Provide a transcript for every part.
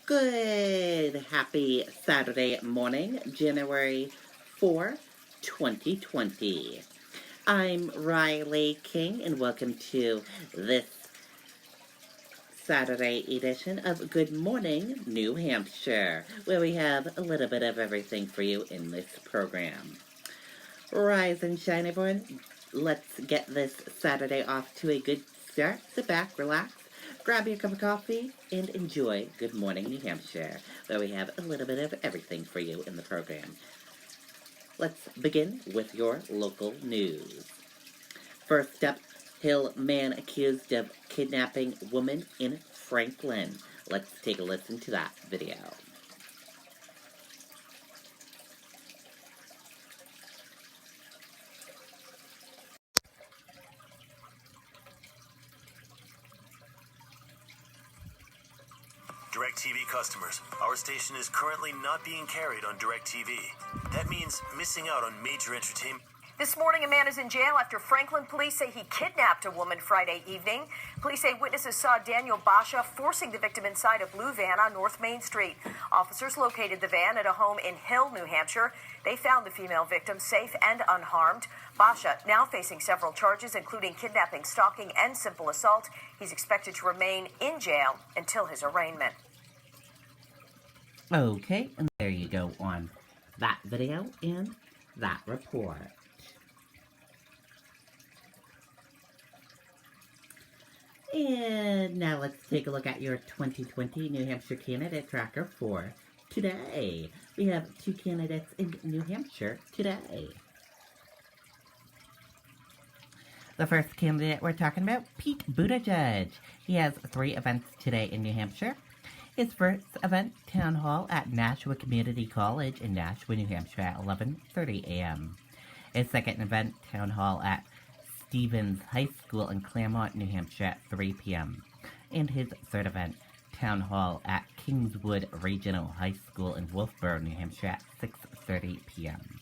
Good, happy Saturday morning, January 4, 2020. I'm Riley King, and welcome to this Saturday edition of Good Morning, New Hampshire, where we have a little bit of everything for you in this program. Rise and shine, everyone. Let's get this Saturday off to a good start. Sit back, relax, grab your cup of coffee, and enjoy Good Morning New Hampshire, where we have a little bit of everything for you in the program. Let's begin with your local news. First up, Hill man accused of kidnapping woman in Franklin. Let's take a listen to that video. DirecTV customers, our station is currently not being carried on DirecTV. That means missing out on major entertainment. This morning, a man is in jail after Franklin police say he kidnapped a woman Friday evening. Police say witnesses saw Daniel Basha forcing the victim inside a blue van on North Main Street. Officers located the van at a home in Hill, New Hampshire. They found the female victim safe and unharmed. Basha now facing several charges, including kidnapping, stalking, and simple assault. He's expected to remain in jail until his arraignment. Okay, and there you go on that video and that report. And now let's take a look at your 2020 New Hampshire candidate tracker for today. We have 2 candidates in New Hampshire today. The first candidate we're talking about, Pete Buttigieg. He has 3 events today in New Hampshire. His first event, Town Hall at Nashua Community College in Nashua, New Hampshire at 11:30 a.m. His second event, Town Hall at Stevens High School in Claremont, New Hampshire at 3 p.m. And his third event, Town Hall at Kingswood Regional High School in Wolfboro, New Hampshire at 6:30 p.m.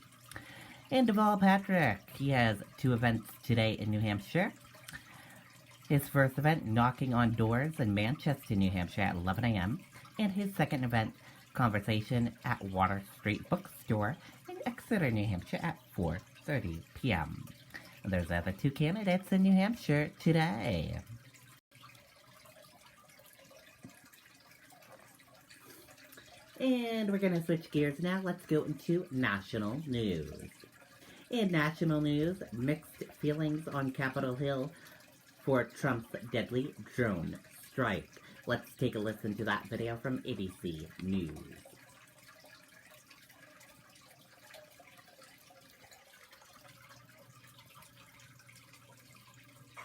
And Deval Patrick, he has 2 events today in New Hampshire. His first event, Knocking on Doors in Manchester, New Hampshire at 11 a.m. And his second event, Conversation at Water Street Bookstore in Exeter, New Hampshire at 4:30 p.m. And there's other 2 candidates in New Hampshire today. And we're going to switch gears now. Let's go into national news. In national news, mixed feelings on Capitol Hill for Trump's deadly drone strike. Let's take a listen to that video from ABC News.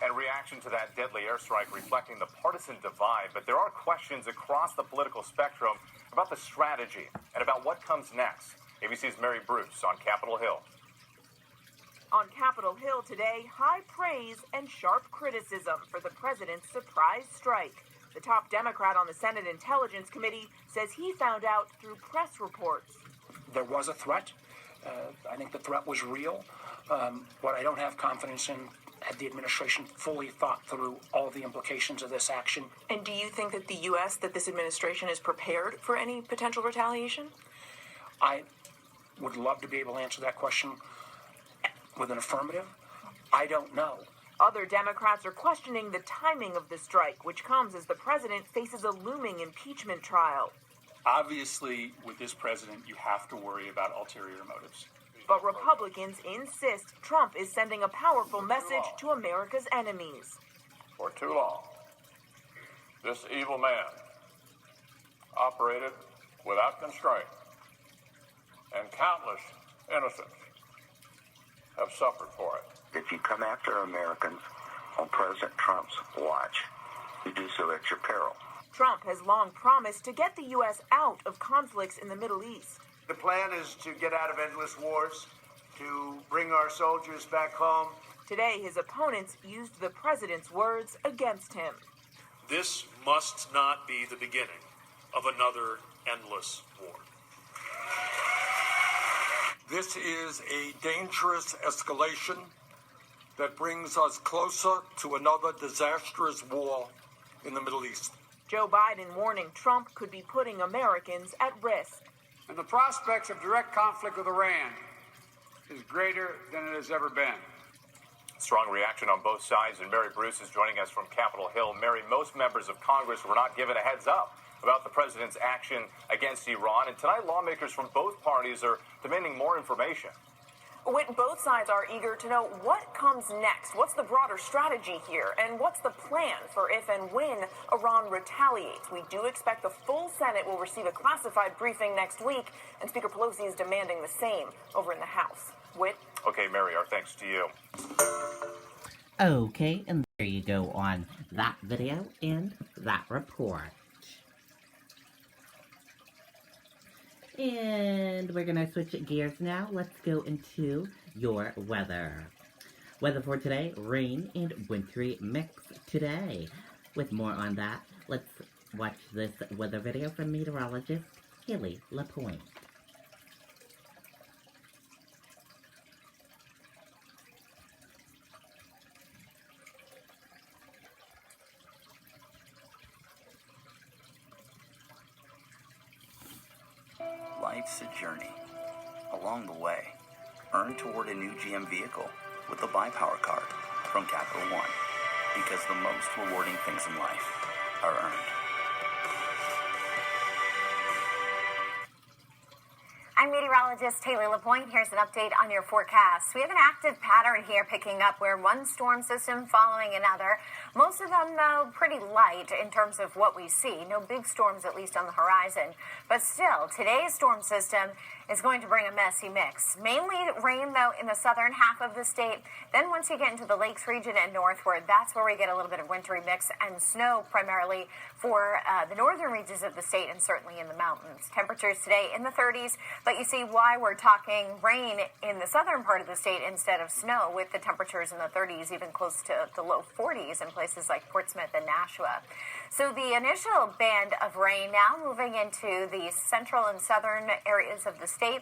And reaction to that deadly airstrike reflecting the partisan divide, but there are questions across the political spectrum about the strategy and about what comes next. ABC's Mary Bruce on Capitol Hill. On Capitol Hill today, high praise and sharp criticism for the president's surprise strike. The top Democrat on the Senate Intelligence Committee says he found out through press reports. There was a threat. I think the threat was real. What I don't have confidence in, had the administration fully thought through all the implications of this action. And do you think that this administration is prepared for any potential retaliation? I would love to be able to answer that question with an affirmative. I don't know. Other Democrats are questioning the timing of the strike, which comes as the president faces a looming impeachment trial. Obviously, with this president, you have to worry about ulterior motives. But Republicans insist Trump is sending a powerful message to America's enemies. For too long, this evil man operated without constraint, and countless innocents have suffered for it. If you come after Americans on President Trump's watch, you do so at your peril. Trump has long promised to get the U.S. out of conflicts in the Middle East. The plan is to get out of endless wars, to bring our soldiers back home. Today, his opponents used the president's words against him. This must not be the beginning of another endless war. This is a dangerous escalation that brings us closer to another disastrous war in the Middle East. Joe Biden warning Trump could be putting Americans at risk. And the prospects of direct conflict with Iran is greater than it has ever been. Strong reaction on both sides, and Mary Bruce is joining us from Capitol Hill. Mary, most members of Congress were not given a heads up about the president's action against Iran, and tonight lawmakers from both parties are demanding more information. Both sides are eager to know what comes next. What's the broader strategy here? And what's the plan for if and when Iran retaliates? We do expect the full Senate will receive a classified briefing next week, and Speaker Pelosi is demanding the same over in the House. Whit? Okay, Mary, our thanks to you. Okay, and there you go on that video and that report. And we're going to switch gears now. Let's go into your weather. Weather for today, rain and wintry mix today. With more on that, let's watch this weather video from meteorologist Haley LaPointe. Life's a journey. Along the way, earn toward a new GM vehicle with the Buy Power card from Capital One, because the most rewarding things in life are earned. I'm meteorologist Haley LaPointe. Here's an update on your forecast. We have an active pattern here picking up where one storm system following another. Most of them, though, pretty light in terms of what we see. No big storms, at least on the horizon. But still, today's storm system is going to bring a messy mix. Mainly rain, though, in the southern half of the state. Then once you get into the lakes region and northward, that's where we get a little bit of wintry mix and snow primarily for the northern regions of the state and certainly in the mountains. Temperatures today in the 30s, but you see why we're talking rain in the southern part of the state instead of snow, with the temperatures in the 30s, even close to the low 40s in places like Portsmouth and Nashua. So the initial band of rain now moving into the central and southern areas of the state.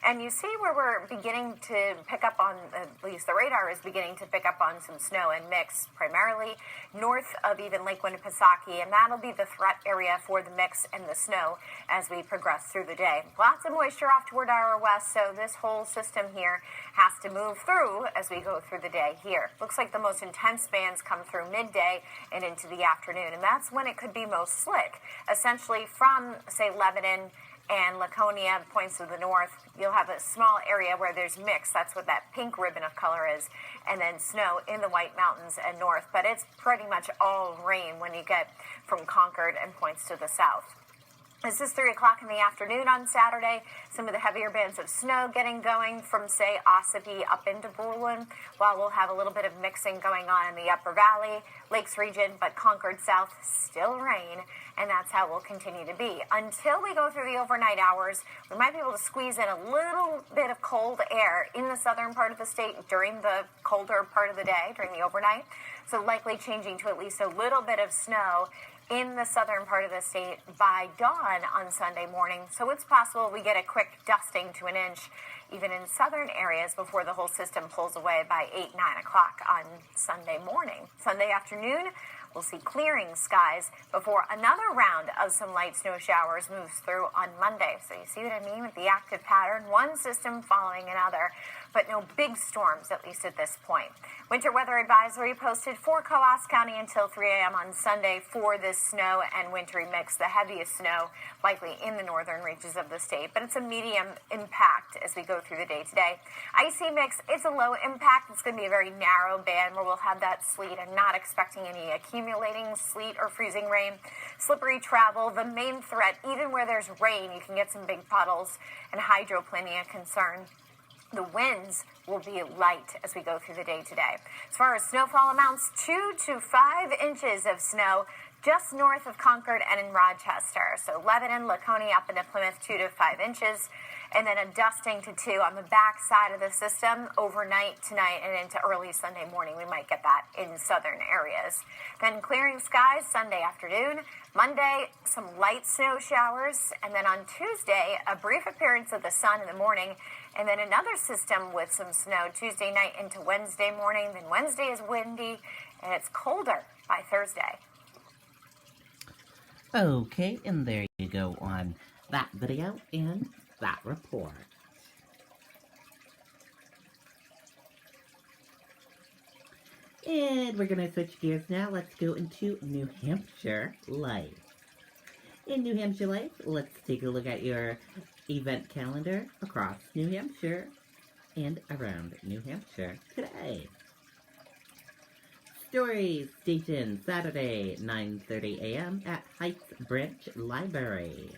And you see where we're beginning to pick up on, at least the radar is beginning to pick up on some snow and mix, primarily north of even Lake Winnipesaukee, and that'll be the threat area for the mix and the snow as we progress through the day. Lots of moisture off toward our west, so this whole system here has to move through as we go through the day here. Looks like the most intense bands come through midday and into the afternoon, and that's when it could be most slick. Essentially from, say, Lebanon and Laconia, points to the north, you'll have a small area where there's mix. That's what that pink ribbon of color is. And then snow in the White Mountains and north. But it's pretty much all rain when you get from Concord and points to the south. This is 3 o'clock in the afternoon on Saturday. Some of the heavier bands of snow getting going from, say, Ossipee up into Berlin, while we'll have a little bit of mixing going on in the Upper Valley, Lakes region, but Concord South, still rain, and that's how we'll continue to be. Until we go through the overnight hours, we might be able to squeeze in a little bit of cold air in the southern part of the state during the colder part of the day, during the overnight, so likely changing to at least a little bit of snow in the southern part of the state by dawn on Sunday morning. So it's possible we get a quick dusting to an inch even in southern areas before the whole system pulls away by 8, 9 o'clock on Sunday morning. Sunday afternoon, we'll see clearing skies before another round of some light snow showers moves through on Monday. So you see what I mean with the active pattern? One system following another, but no big storms, at least at this point. Winter weather advisory posted for Coos County until 3 a.m. on Sunday for this snow and wintry mix. The heaviest snow likely in the northern reaches of the state, but it's a medium impact as we go through the day today. Icy mix, it's a low impact. It's going to be a very narrow band where we'll have that sleet. I'm not expecting any accumulating sleet or freezing rain. Slippery travel, the main threat. Even where there's rain, you can get some big puddles and hydroplenia concern. The winds will be light as we go through the day today. As far as snowfall amounts, 2 to 5 inches of snow just north of Concord and in Rochester. So Lebanon, Laconia, up into Plymouth, 2 to 5 inches. And then a dusting to 2 on the back side of the system overnight tonight and into early Sunday morning. We might get that in southern areas. Then clearing skies Sunday afternoon. Monday, some light snow showers. And then on Tuesday, a brief appearance of the sun in the morning. And then another system with some snow Tuesday night into Wednesday morning. Then Wednesday is windy and it's colder by Thursday. Okay, and there you go on that video and that report. And we're going to switch gears now. Let's go into New Hampshire life. In New Hampshire life, let's take a look at your event calendar across New Hampshire and around New Hampshire today. Stories Station, Saturday, 9:30 a.m. at Heights Branch Library.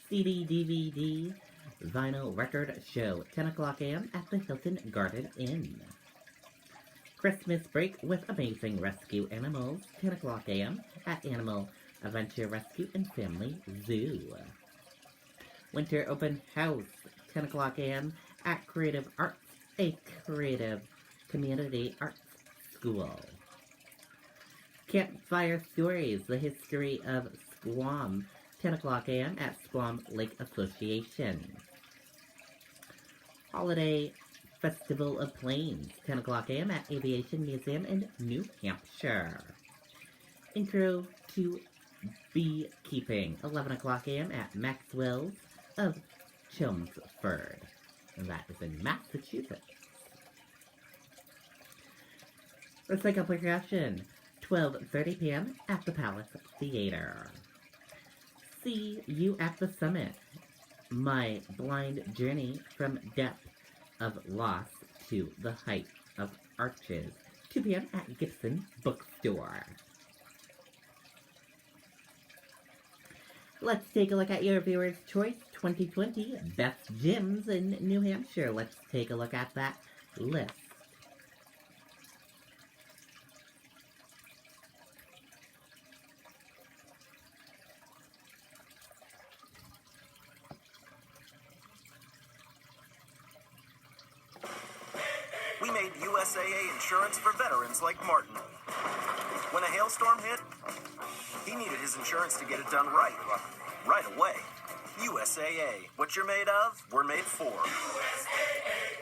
CD/DVD Vinyl Record Show, 10 o'clock a.m. at the Hilton Garden Inn. Christmas Break with Amazing Rescue Animals, 10 o'clock a.m. at Animal Adventure Rescue and Family Zoo. Winter Open House, 10 o'clock a.m. at Creative Arts, a creative community arts school. Campfire Stories, the history of Squam, 10 o'clock a.m. at Squam Lake Association. Holiday Festival of Planes, 10 o'clock a.m. at Aviation Museum in New Hampshire. Intro to Beekeeping, 11 o'clock a.m. at Maxwell's of Chelmsford, and that is in Massachusetts. Recycle Percussion, 12:30 p.m. at the Palace Theater. See You at the Summit, My Blind Journey from Depth of Loss to the Height of Arches, 2 p.m. at Gibson Bookstore. Let's take a look at your Viewer's Choice 2020 Best Gyms in New Hampshire. Let's take a look at that list. We made USAA insurance for veterans like Martin. When a hailstorm hit, he needed his insurance to get it done right away. USAA. What you're made of, we're made for. USAA.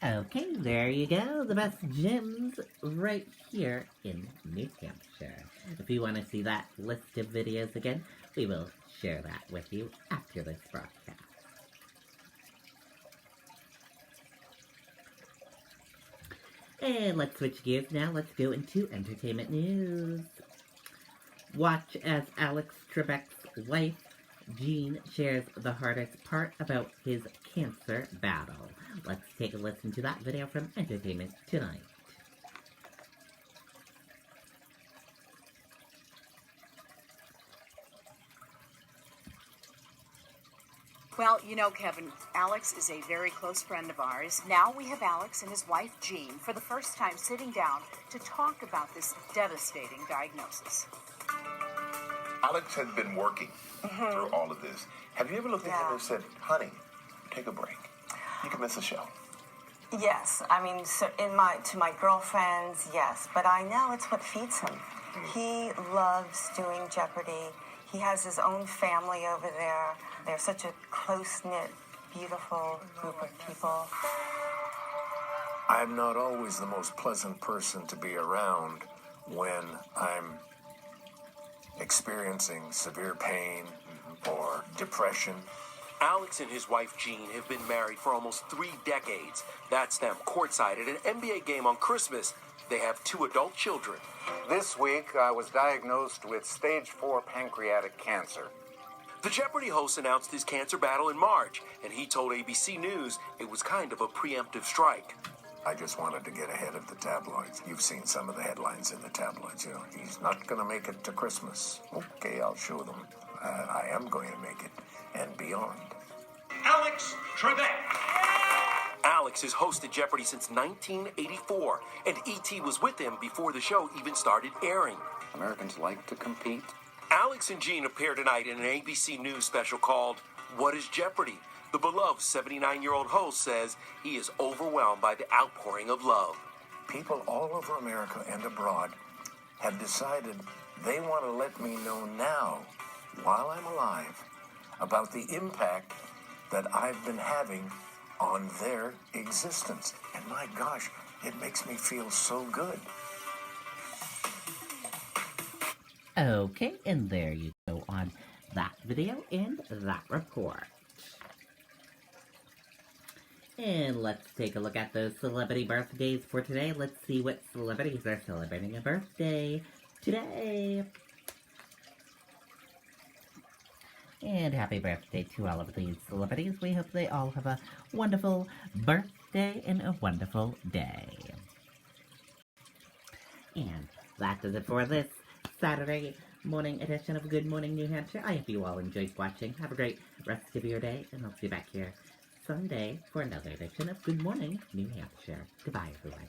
Okay, there you go. The best gyms right here in New Hampshire. If you want to see that list of videos again, we will share that with you after this broadcast. And let's switch gears now. Let's go into entertainment news. Watch as Alex Trebek's wife, Jean, shares the hardest part about his cancer battle. Let's take a listen to that video from Entertainment Tonight. Well, you know, Kevin, Alex is a very close friend of ours. Now we have Alex and his wife, Jean, for the first time sitting down to talk about this devastating diagnosis. Alex has been working through all of this. Have you ever looked at him and said, honey, take a break. You can miss a show. Yes, I mean, so to my girlfriends, yes, but I know it's what feeds him. He loves doing Jeopardy. He has his own family over there. They're such a close-knit, beautiful group of people. I'm not always the most pleasant person to be around when I'm experiencing severe pain or depression. Alex and his wife Jean have been married for almost 3 decades. That's them courtside at an NBA game on Christmas. They have 2 adult children. This week, I was diagnosed with stage 4 pancreatic cancer. The Jeopardy host announced his cancer battle in March, and he told ABC News it was kind of a preemptive strike. I just wanted to get ahead of the tabloids. You've seen some of the headlines in the tabloids. You know, he's not going to make it to Christmas. Okay, I'll show them. I am going to make it and beyond. Alex Trebek. Alex has hosted Jeopardy since 1984, and E.T. was with him before the show even started airing. Americans like to compete. Alex and Gene appear tonight in an ABC News special called What is Jeopardy? The beloved 79-year-old host says he is overwhelmed by the outpouring of love. People all over America and abroad have decided they want to let me know now, while I'm alive, about the impact that I've been having on their existence. And my gosh, it makes me feel so good. Okay, and there you go on that video and that report. And let's take a look at those celebrity birthdays for today. Let's see what celebrities are celebrating a birthday today. And happy birthday to all of these celebrities. We hope they all have a wonderful birthday and a wonderful day. And that does it for this Saturday morning edition of Good Morning New Hampshire. I hope you all enjoyed watching. Have a great rest of your day, and I'll see you back here Sunday for another edition of Good Morning New Hampshire. Goodbye, everyone.